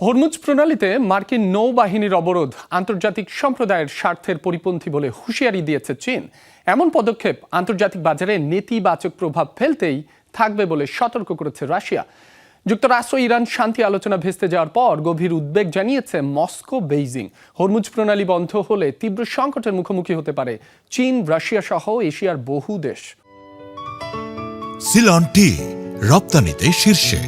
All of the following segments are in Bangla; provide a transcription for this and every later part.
হরমুজ প্রণালীতে মার্কিন নৌবাহিনীর অবরোধ আন্তর্জাতিক সম্প্রদায়ের স্বার্থের পরিপন্থী বলে হুঁশিয়ারি দিয়েছে চীন। এমন পদক্ষেপ আন্তর্জাতিক বাজারে নেতিবাচক প্রভাব ফেলতেই থাকবে বলে সতর্ক করেছে রাশিয়া। যুক্তরাষ্ট্র ইরান শান্তি আলোচনা ভেস্তে যাওয়ার পর গভীর উদ্বেগ জানিয়েছে মস্কো, বেইজিং। হরমুজ প্রণালী বন্ধ হলে তীব্র সংকটের মুখোমুখি হতে পারে চীন, রাশিয়া সহ এশিয়ার বহু দেশ। সিলন টি রপ্তানিতে শীর্ষে।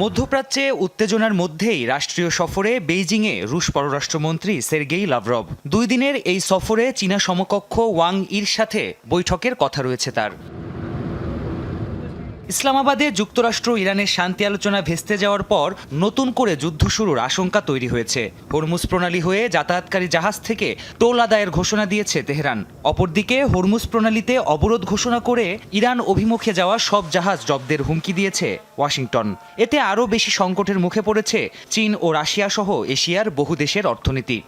মধ্যপ্রাচ্যে উত্তেজনার মধ্যেই রাষ্ট্রীয় সফরে বেইজিংয়ে রুশ পররাষ্ট্রমন্ত্রী সের্গেই লাভরভ। 2 দিনের এই সফরে চীনা সমকক্ষ ওয়াং ইর সাথে বৈঠকের কথা রয়েছে তার। ইসলামাবাদে যুক্তরাষ্ট্র ইরানের শান্তি আলোচনা ভেস্তে যাওয়ার পর নতুন করে যুদ্ধ শুরুর আশঙ্কা তৈরি হয়েছে। হরমুজ প্রণালী হয়ে যাতায়াতকারী জাহাজ থেকে টোল আদায়ের ঘোষণা দিয়েছে তেহরান। অপরদিকে হরমুজ প্রণালীতে অবরোধ ঘোষণা করে ইরান অভিমুখে যাওয়া সব জাহাজ জব্দের হুমকি দিয়েছে ওয়াশিংটন। এতে আরও বেশি সংকটের মুখে পড়েছে চীন ও রাশিয়া সহ এশিয়ার বহু দেশের অর্থনীতি।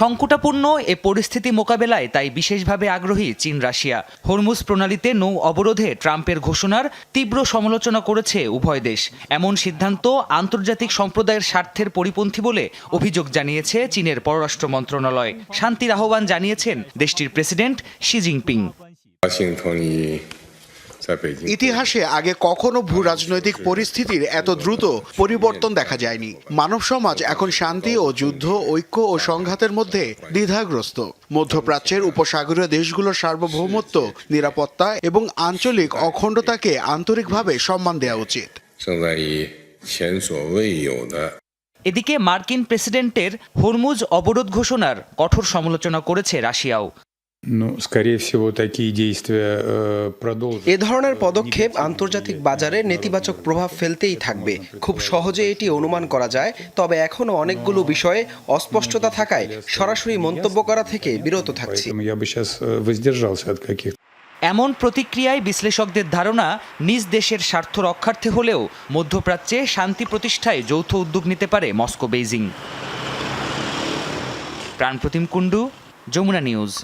সংকটাপূর্ণ এ পরিস্থিতি মোকাবেলায় তাই বিশেষভাবে আগ্রহী চীন, রাশিয়া। হরমুজ প্রণালীতে নৌ অবরোধে ট্রাম্পের ঘোষণার তীব্র সমালোচনা করেছে উভয় দেশ। এমন সিদ্ধান্ত আন্তর্জাতিক সম্প্রদায়ের স্বার্থের পরিপন্থী বলে অভিযোগ জানিয়েছে চীনের পররাষ্ট্র মন্ত্রণালয়। শান্তির আহ্বান জানিয়েছেন দেশটির প্রেসিডেন্ট শি জিনপিং। ইতিহাসে আগে কখনো ভূ রাজনৈতিক পরিস্থিতির এত দ্রুত পরিবর্তন দেখা যায়নি। মানব সমাজ এখন শান্তি ও যুদ্ধ, ঐক্য ও সংঘাতের মধ্যে দ্বিধাগ্রস্ত। মধ্যপ্রাচ্যের উপসাগরীয় দেশগুলোর সার্বভৌমত্ব, নিরাপত্তা এবং আঞ্চলিক অখণ্ডতাকে আন্তরিকভাবে সম্মান দেওয়া উচিত। এদিকে মার্কিন প্রেসিডেন্টের হরমুজ অবরোধ ঘোষণার কঠোর সমালোচনা করেছে রাশিয়াও। এ ধরনের পদক্ষেপ আন্তর্জাতিক বাজারে নেতিবাচক প্রভাব ফেলতেই থাকবে। খুব সহজে এটি অনুমান করা যায়, তবে এখনো অনেকগুলো বিষয়ে অস্পষ্টতা থাকায় সরাসরি মন্তব্য করা থেকে বিরত থাকছি। এমন প্রতিক্রিয়ায় বিশ্লেষকদের ধারণা, নিজ দেশের স্বার্থ রক্ষার্থে হলেও মধ্যপ্রাচ্যে শান্তি প্রতিষ্ঠায় যৌথ উদ্যোগ নিতে পারে Moscow, Beijing. Pranpratim Kundu, Jamuna news.